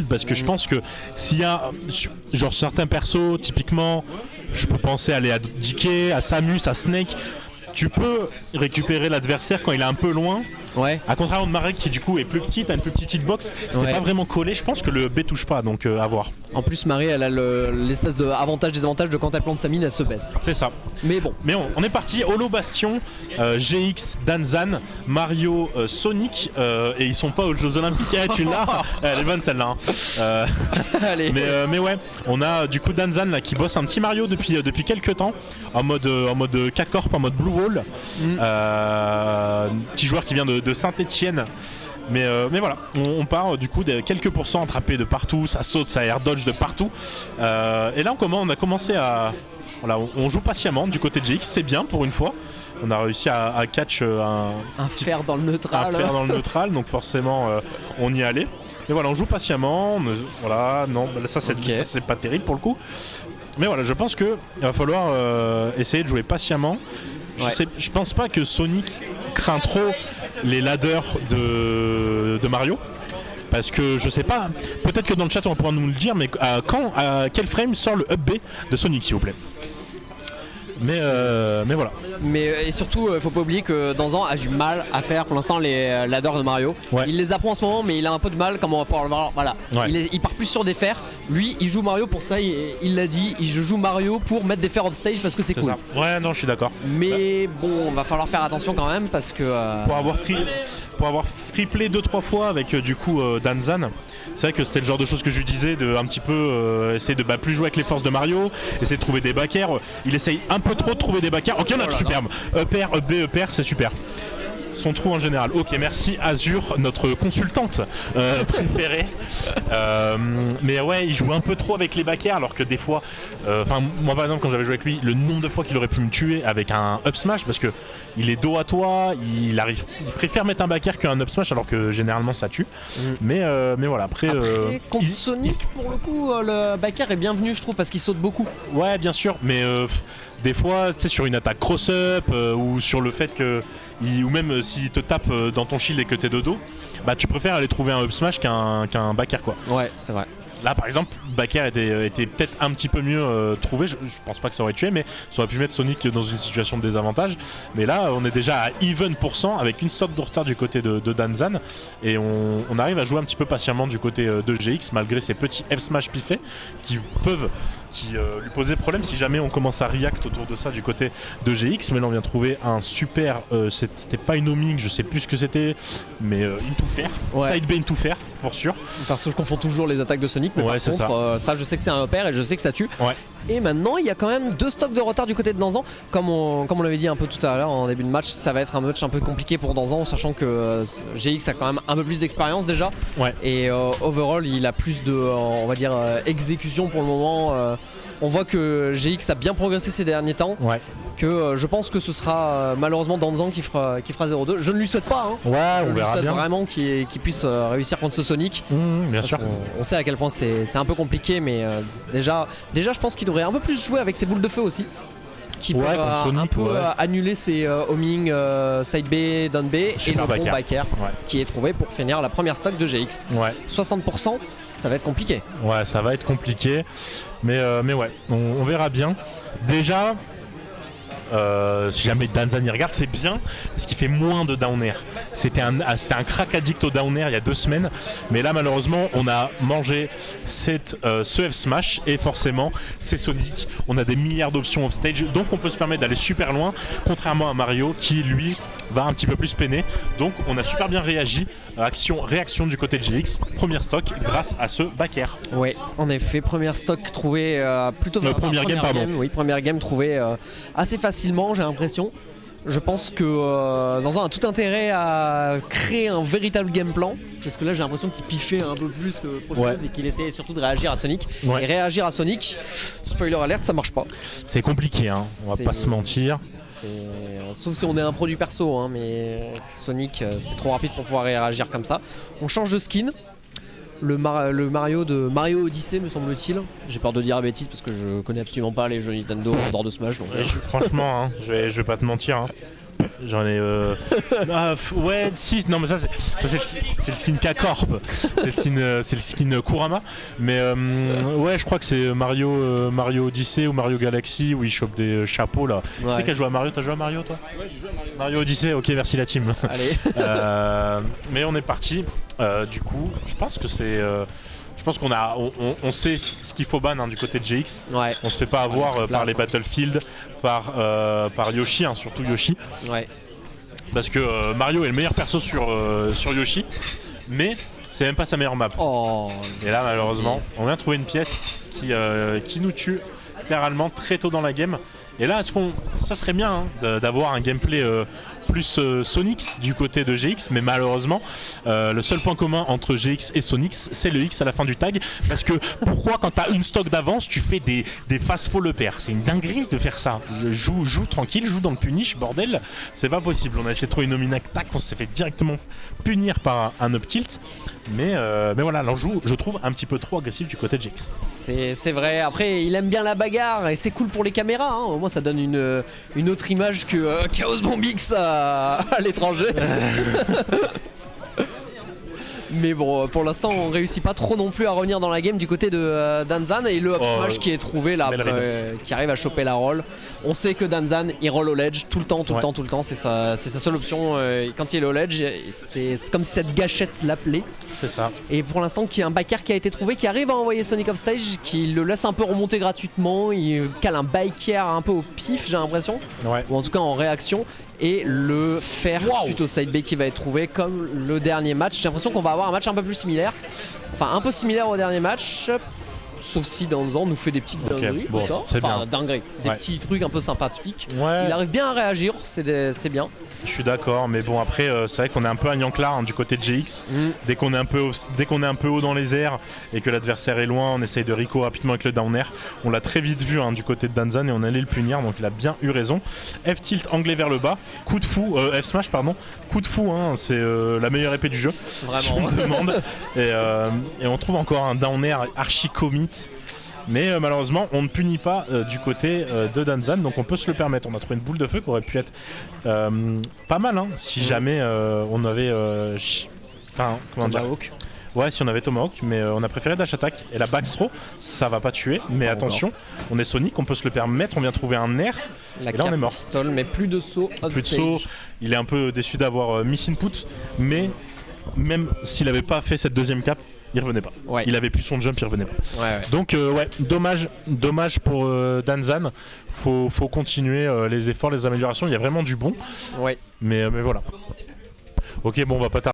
parce que je pense que s'il y a genre certains persos, typiquement, je peux penser aller à DK, à Samus, à Snake. Tu peux récupérer l'adversaire quand il est un peu loin. Ouais. À contrario de Marek qui du coup est plus petite, a une plus petite hitbox, c'était pas vraiment collé. Je pense que le B touche pas, donc à voir. En plus, Marie, elle a l'espèce de avantage-désavantage de quand elle plante sa mine, elle se baisse. C'est ça. Mais bon. Mais on est parti. Holo Bastion, GX, Danzan, Mario, Sonic, et ils sont pas aux Jeux Olympiques. Tu l'as. Elle est bonne celle-là. Allez. Mais ouais, on a du coup Danzan là qui bosse un petit Mario depuis quelques temps en mode K-Corp, en mode Blue Wall. Petit joueur qui vient de Saint-Etienne. Mais voilà, on part du coup de quelques pourcents attrapés de partout, ça saute, ça air dodge de partout. Et là on a commencé à... Voilà, on joue patiemment du côté de GX, c'est bien pour une fois. On a réussi à catch un fer dans le neutral. Un fer dans le neutral, donc forcément on y allait. Mais voilà, on joue patiemment. Voilà, non, ça c'est pas terrible pour le coup. Mais voilà, je pense qu'il va falloir essayer de jouer patiemment. Je pense pas que Sonic craint trop les ladders de Mario. Parce que je sais pas, peut-être que dans le chat on va pouvoir nous le dire, mais à quel frame sort le up B de Sonic s'il vous plaît? Mais voilà. Mais et surtout, faut pas oublier que Danzan a du mal à faire pour l'instant les ladders de Mario. Ouais. Il les apprend en ce moment, mais il a un peu de mal, comme on va pouvoir le voir. Voilà. Ouais. Il part plus sur des fers. Lui, il joue Mario pour ça. Il l'a dit. Je joue Mario pour mettre des fers off stage parce que c'est cool. Ça. Ouais, non, je suis d'accord. Mais bon, va falloir faire attention quand même parce que. Pour avoir free play 2-3 fois avec du coup Danzan, c'est vrai que c'était le genre de choses que je lui disais de un petit peu essayer de plus jouer avec les forces de Mario, essayer de trouver des backers. Il essaye un peu trop de trouver des backers. Ok, on a superbe. Up air, up B, up air, c'est super. Son trou en général. Ok, merci Azure, notre consultante préférée. Mais ouais, il joue un peu trop avec les backers alors que des fois, moi par exemple quand j'avais joué avec lui, le nombre de fois qu'il aurait pu me tuer avec un up smash parce que il est dos à toi, il préfère mettre un backer qu'un up smash alors que généralement ça tue. Mais voilà, après contre Sonic pour le coup, le backer est bienvenu je trouve parce qu'il saute beaucoup. Ouais, bien sûr, mais des fois, tu sais, sur une attaque cross-up ou sur le fait que ou même s'il te tape dans ton shield et que t'es de dos, bah tu préfères aller trouver un up smash qu'un backer quoi. Ouais, c'est vrai. Là par exemple, backer était peut-être un petit peu mieux trouvé, je pense pas que ça aurait tué, mais ça aurait pu mettre Sonic dans une situation de désavantage. Mais là on est déjà à even % avec une stock de retard du côté de Danzan et on arrive à jouer un petit peu patiemment du côté de GX malgré ces petits F-smash piffés qui lui posaient problème si jamais on commence à react autour de ça du côté de GX. Mais là on vient trouver un super, c'était pas une homing, je sais plus ce que c'était, mais into fair, side B into fair pour sûr. Parce que je confonds toujours les attaques de Sonic, mais par contre ça je sais que c'est un upper et je sais que ça tue. Ouais. Et maintenant il y a quand même 2 stocks de retard du côté de Danzan. Comme on l'avait dit un peu tout à l'heure en début de match, ça va être un match un peu compliqué pour Danzan, sachant que GX a quand même un peu plus d'expérience déjà. Ouais. Et overall il a plus de on va dire exécution pour le moment. On voit que GX a bien progressé ces derniers temps. Ouais. Que je pense que ce sera malheureusement Danzan qui fera 0-2. Je ne lui souhaite pas. Ouais, on verra bien. Je lui souhaite vraiment qu'il puisse réussir contre ce Sonic. Bien sûr. On sait à quel point c'est un peu compliqué, mais déjà je pense qu'il devrait un peu plus jouer avec ses boules de feu aussi. Qui peuvent un peu annuler ses homing, side B, down B et le bon backer qui est trouvé pour finir la première stock de GX. Ouais. 60%, ça va être compliqué. Ouais, ça va être compliqué. Mais ouais, on verra bien. Déjà, si jamais Danzan y regarde, c'est bien parce qu'il fait moins de down air. C'était un crack addict au down air il y a 2 semaines, mais là malheureusement on a mangé ce F smash et forcément c'est Sonic. On a des milliards d'options off stage, donc on peut se permettre d'aller super loin, contrairement à Mario qui lui va un petit peu plus peiner. Donc on a super bien réagi. Réaction du côté de GX, première stock grâce à ce backer. Oui, en effet, première stock trouvée plutôt première game. Oui, première game trouvée assez facilement, j'ai l'impression. Je pense que Danzan a tout intérêt à créer un véritable game plan. Parce que là j'ai l'impression qu'il piffait un peu plus que autre chose et qu'il essayait surtout de réagir à Sonic. Et réagir à Sonic, spoiler alert, ça marche pas. C'est compliqué, hein. On va pas se mentir. Sauf si on est un produit perso, hein, mais Sonic c'est trop rapide pour pouvoir réagir comme ça. On change de skin. Le Mario de Mario Odyssey me semble-t-il. J'ai peur de dire la bêtise parce que je connais absolument pas les jeux Nintendo en dehors de Smash. Donc, franchement, hein, je vais pas te mentir. Hein. J'en ai. Ouais, 6. Non, mais ça, c'est le skin K-Corp. C'est le skin Kurama. Mais ouais, je crois que c'est Mario Odyssey ou Mario Galaxy où il chope des chapeaux là. Ouais. Tu sais qu'elle joue à Mario. T'as joué à Mario toi? Ouais, j'ai joué à Mario. Mario Odyssey, ok, merci la team. Allez. Mais on est parti. Du coup, je pense que c'est. Je pense on sait ce qu'il faut ban du côté de GX. Ouais. On se fait pas avoir par les Battlefield, par Yoshi, surtout Yoshi. Ouais. Parce que Mario est le meilleur perso sur Yoshi, mais c'est même pas sa meilleure map. Oh. Et là, malheureusement, on vient de trouver une pièce qui nous tue littéralement très tôt dans la game. Et là, ça serait bien d'avoir un gameplay plus Sonix du côté de GX, mais malheureusement, le seul point commun entre GX et Sonix, c'est le X à la fin du tag. Parce que pourquoi, quand t'as une stock d'avance, tu fais des fast-fall EPR? C'est une dinguerie de faire ça. Joue tranquille, joue dans le punish, bordel. C'est pas possible. On a essayé de trouver une nominac, tac, on s'est fait directement punir par un up tilt. Mais voilà, l'enjeu, je trouve un petit peu trop agressif du côté de GX. C'est vrai. Après, il aime bien la bagarre et c'est cool pour les caméras. Au moins, ça donne une autre image que Chaos Bombix à l'étranger. Mais bon, pour l'instant, on réussit pas trop non plus à revenir dans la game du côté de Danzan. Et le up smash qui est trouvé là, qui arrive à choper la roll. On sait que Danzan, il roll au ledge tout le temps. C'est sa seule option. Quand il est au ledge, c'est comme si cette gâchette l'appelait. C'est ça. Et pour l'instant, il y a un backer qui a été trouvé, qui arrive à envoyer Sonic off stage, qui le laisse un peu remonter gratuitement. Il cale un biker un peu au pif, j'ai l'impression. Ouais. Ou en tout cas en réaction. Et le faire suite au side B qui va être trouvé comme le dernier match. J'ai l'impression qu'on va avoir un match un peu plus similaire. Enfin, un peu similaire au dernier match. Sauf si Danzan nous fait des petites dingueries. Bon, ça. c'est bien. Dingueries. Des petits trucs un peu sympathiques. Ouais. Il arrive bien à réagir, c'est bien. Je suis d'accord, mais bon après c'est vrai qu'on est un peu un Yanklar du côté de GX. Dès qu'on est un peu haut dans les airs et que l'adversaire est loin, on essaye de Rico rapidement avec le down air. On l'a très vite vu du côté de Danzan et on allait le punir, donc il a bien eu raison. F tilt anglais vers le bas, coup de fou, F smash pardon, coup de fou, c'est la meilleure épée du jeu. Vraiment. Si on me demande. Et on trouve encore un down air archi commit. Mais malheureusement, on ne punit pas du côté de Danzan, donc on peut se le permettre. On a trouvé une boule de feu qui aurait pu être pas mal si jamais on avait. Comment dire ? Tomahawk. Ouais, si on avait Tomahawk, mais on a préféré dash attack. Et la back throw, ça va pas tuer, mais attention, on est Sonic, on peut se le permettre. On vient trouver un air, et là on est mort. Pistol, mais plus de saut. Plus de saut. Il est un peu déçu d'avoir miss input, mais même s'il avait pas fait cette deuxième cap, il revenait pas. Ouais. Il avait plus son jump, il revenait pas. Ouais. Donc dommage pour Danzan. Faut continuer les efforts, les améliorations. Il y a vraiment du bon. Ouais. Mais voilà. Ok, bon, on va pas tarder.